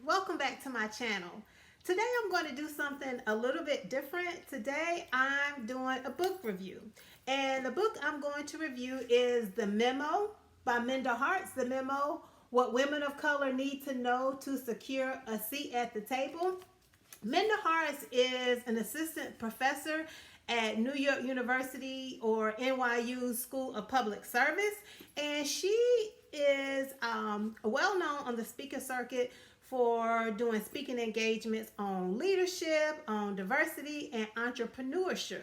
welcome back to my channel. Today I'm going to do something a little bit different. Today I'm doing a book review. And the book I'm going to review is The Memo by Minda Hart. The Memo, What Women of Color Need to Know to Secure a Seat at the Table. Minda Hart is an assistant professor at New York University or NYU School of Public Service, and she is well known on the speaker circuit for doing speaking engagements on leadership, on diversity, and entrepreneurship.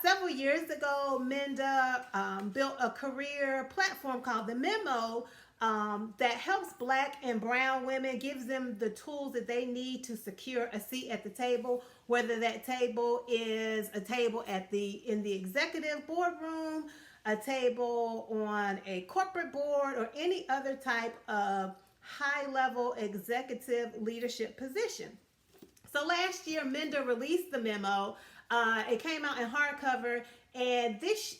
Several years ago, Minda built a career platform called The Memo that helps Black and brown women, gives them the tools that they need to secure a seat at the table, whether that table is a table in the executive boardroom, a table on a corporate board, or any other type of high-level executive leadership position. So last year, Minda released The Memo. It came out in hardcover, and this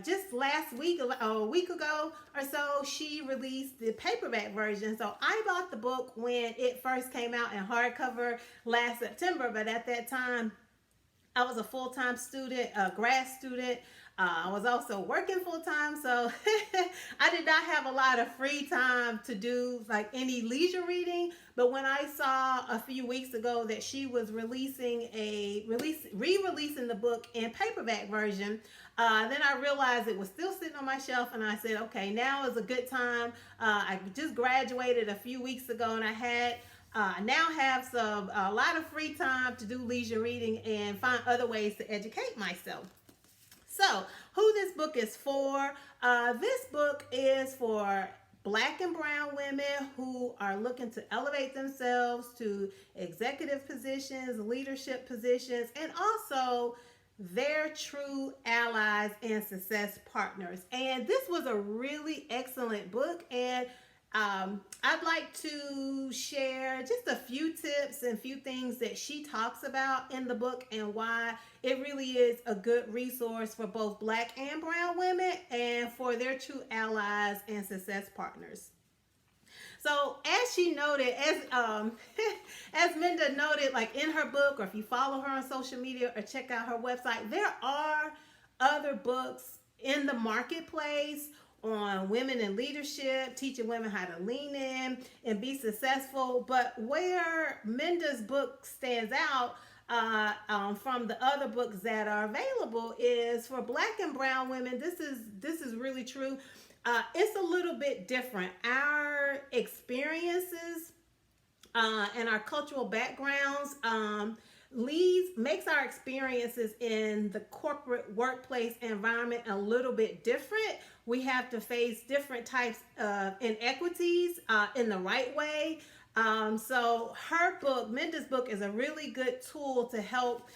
just last week, a week ago or so, she released the paperback version. So I bought the book when it first came out in hardcover last September, but at that time, I was a full-time student, a grad student. I was also working full-time, so I did not have a lot of free time to do like any leisure reading. But when I saw a few weeks ago that she was re-releasing the book in paperback version, then I realized it was still sitting on my shelf, and I said, okay, now is a good time. I just graduated a few weeks ago, and I now have a lot of free time to do leisure reading and find other ways to educate myself. So, who this book is for? This book is for Black and brown women who are looking to elevate themselves to executive positions, leadership positions, and also their true allies and success partners. And this was a really excellent book, and I'd like to share just a few tips and few things that she talks about in the book and why it really is a good resource for both Black and brown women and for their true allies and success partners. So as she noted, as Minda noted, like in her book, or if you follow her on social media or check out her website, there are other books in the marketplace on women in leadership, teaching women how to lean in and be successful. But where Minda's book stands out from the other books that are available is for Black and brown women. This is really true. It's a little bit different. Our experiences and our cultural backgrounds makes our experiences in the corporate workplace environment a little bit different. We have to face different types of inequities in the right way. So her book, Minda's book, is a really good tool to help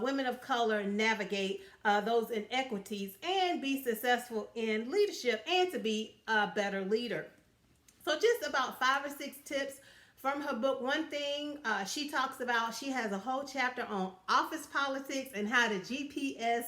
women of color navigate those inequities and be successful in leadership and to be a better leader. So just about 5 or 6 tips from her book. One thing she talks about, she has a whole chapter on office politics and how to GPS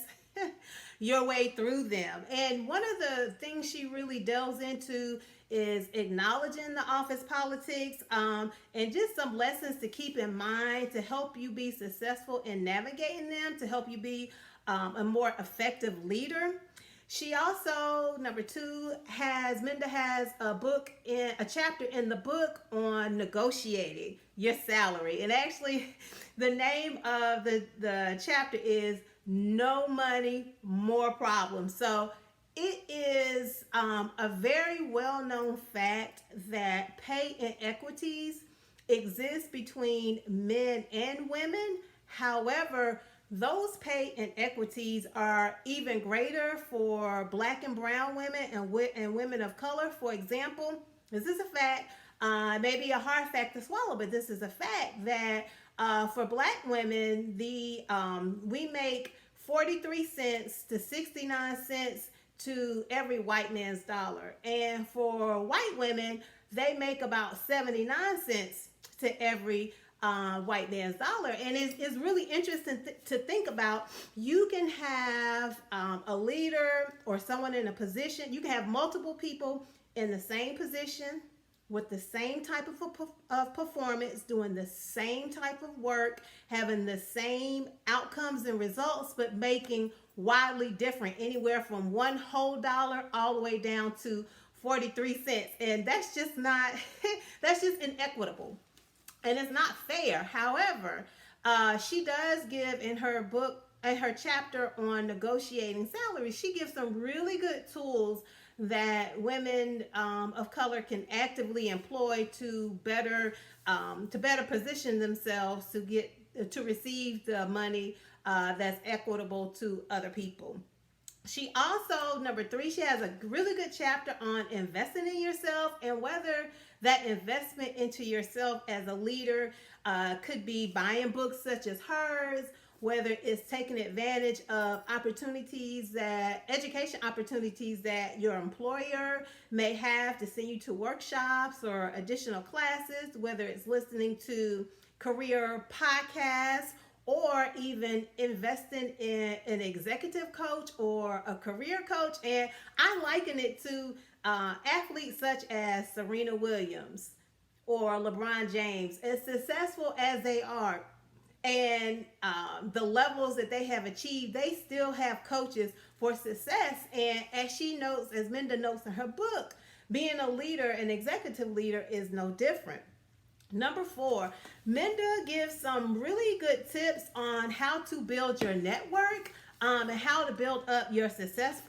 your way through them. And one of the things she really delves into is acknowledging the office politics and just some lessons to keep in mind to help you be successful in navigating them, to help you be a more effective leader. She also, number 2, Minda has a chapter in the book on negotiating your salary. And actually, the name of the chapter is No Money, More Problems. So it is a very well-known fact that pay inequities exist between men and women. However, those pay inequities are even greater for Black and brown women and women of color. For example, this is a fact, maybe a hard fact to swallow, but this is a fact that for Black women, we make 43 cents to 69 cents to every white man's dollar. And for white women, they make about 79 cents to every white man's dollar. And it's really interesting to think about. You can have a leader or someone in a position. You can have multiple people in the same position with the same type of performance, doing the same type of work, having the same outcomes and results, but making widely different, anywhere from one whole dollar all the way down to 43 cents. And that's just not, that's just inequitable. And it's not fair. However, she does give in her book, in her chapter on negotiating salaries, she gives some really good tools that women of color can actively employ to better position themselves to receive the money that's equitable to other people. She also, number 3, she has a really good chapter on investing in yourself and whether that investment into yourself as a leader could be buying books such as hers, whether it's taking advantage of education opportunities that your employer may have to send you to workshops or additional classes, whether it's listening to career podcasts or even investing in an executive coach or a career coach. And I liken it to athletes such as Serena Williams or LeBron James. As successful as they are and the levels that they have achieved, they still have coaches for success. And as she notes, as Minda notes in her book, being a leader, an executive leader, is no different. Number 4, Minda gives some really good tips on how to build your network and how to build up your success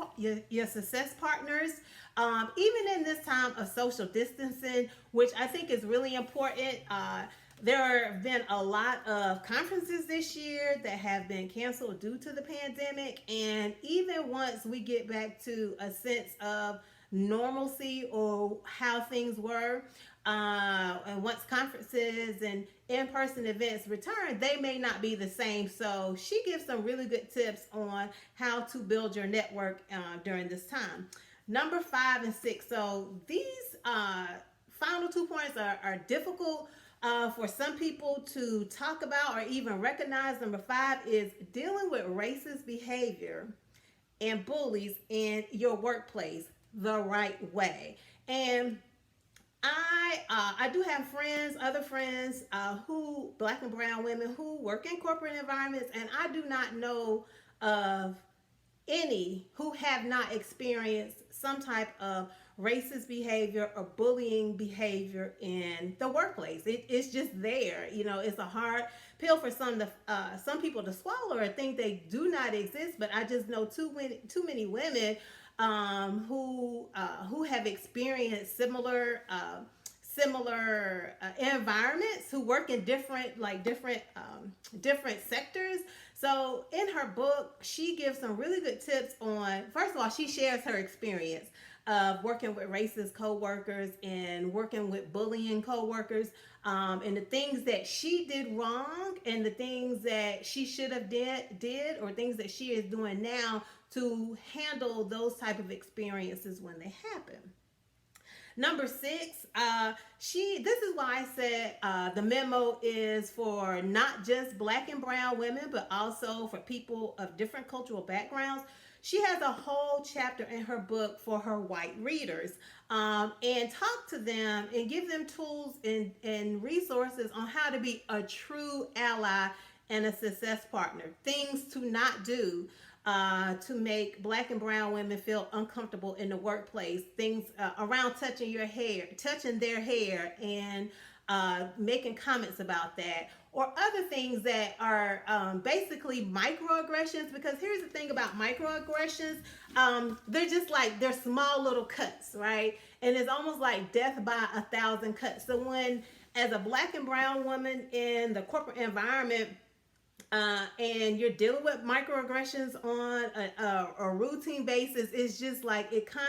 partners. Even in this time of social distancing, which I think is really important. There have been a lot of conferences this year that have been canceled due to the pandemic. And even once we get back to a sense of normalcy or how things were, and once conferences and in-person events return, they may not be the same. So she gives some really good tips on how to build your network during this time. Number 5 and 6. So these final 2 points are difficult for some people to talk about or even recognize. Number 5 is dealing with racist behavior and bullies in your workplace the right way. And I do have other friends who, black and brown women who work in corporate environments, and I do not know of any who have not experienced some type of racist behavior or bullying behavior in the workplace. It's just there. It's a hard pill for some people to swallow or think they do not exist. But I just know too many women who have experienced similar environments, who work in different sectors. So in her book, she gives some really good tips on, first of all, she shares her experience of working with racist coworkers and working with bullying coworkers, and the things that she did wrong and the things that she should have did or things that she is doing now to handle those type of experiences when they happen. Number 6, this is why I said the memo is for not just black and brown women, but also for people of different cultural backgrounds. She has a whole chapter in her book for her white readers, and talk to them and give them tools and resources on how to be a true ally and a success partner. Things to not do to make black and brown women feel uncomfortable in the workplace. Things around touching their hair, and making comments about that, or other things that are basically microaggressions. Because here's the thing about microaggressions, they're small little cuts, right? And it's almost like death by 1,000 cuts. So when, as a black and brown woman in the corporate environment, and you're dealing with microaggressions on a routine basis, it's just like it can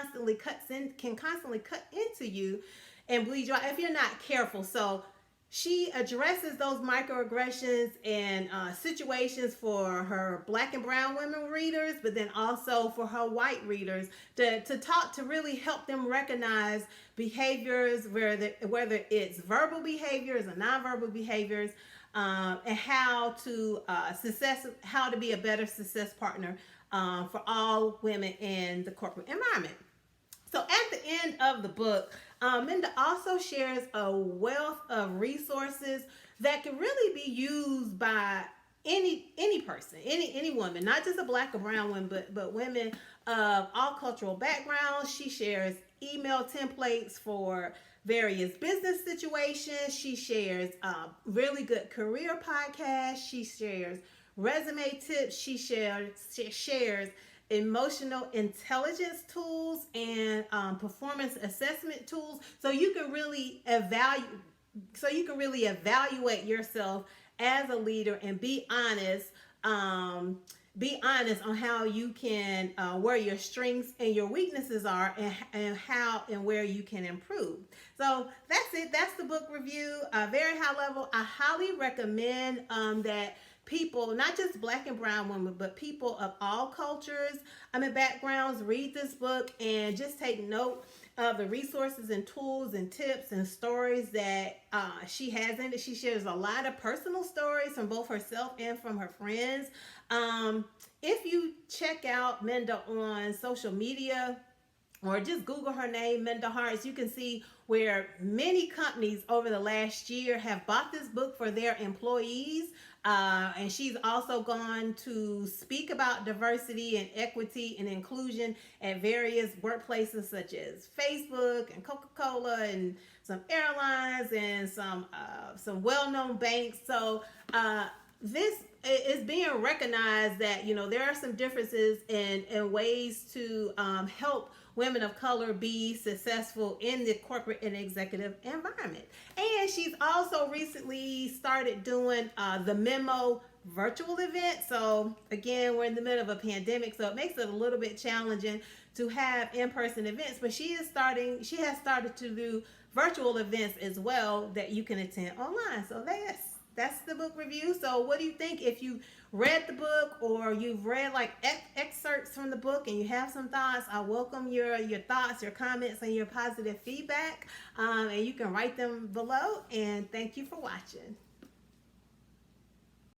constantly cut into you and bleed you out if you're not careful. So she addresses those microaggressions and situations for her black and brown women readers, but then also for her white readers to really help them recognize behaviors, whether it's verbal behaviors or nonverbal behaviors, and how to be a better success partner for all women in the corporate environment. So at the end of the book, Minda also shares a wealth of resources that can really be used by any person, any woman, not just a black or brown woman, but women of all cultural backgrounds. She shares email templates for various business situations. She shares really good career podcasts. She shares resume tips. She shares emotional intelligence tools and performance assessment tools, so you can really evaluate yourself as a leader and be honest on how you can where your strengths and your weaknesses are, and how and where you can improve. So that's it. That's the book review, very high level. I highly recommend that people, not just black and brown women, but people of all cultures, backgrounds, read this book and just take note of the resources and tools and tips and stories that she has in it. She shares a lot of personal stories from both herself and from her friends. If you check out Minda on social media, or just Google her name, Minda Harts, you can see where many companies over the last year have bought this book for their employees. And she's also gone to speak about diversity and equity and inclusion at various workplaces such as Facebook and Coca-Cola and some airlines and some well-known banks. So this is being recognized that there are some differences in ways to help women of color be successful in the corporate and executive environment. And she's also recently started doing the Memo virtual event. So again, we're in the middle of a pandemic, so it makes it a little bit challenging to have in-person events, but she has started to do virtual events as well that you can attend online. So that's the book review. So what do you think? If you read the book or you've read like excerpts from the book and you have some thoughts, I welcome your thoughts, your comments, and your positive feedback. And you can write them below. And thank you for watching.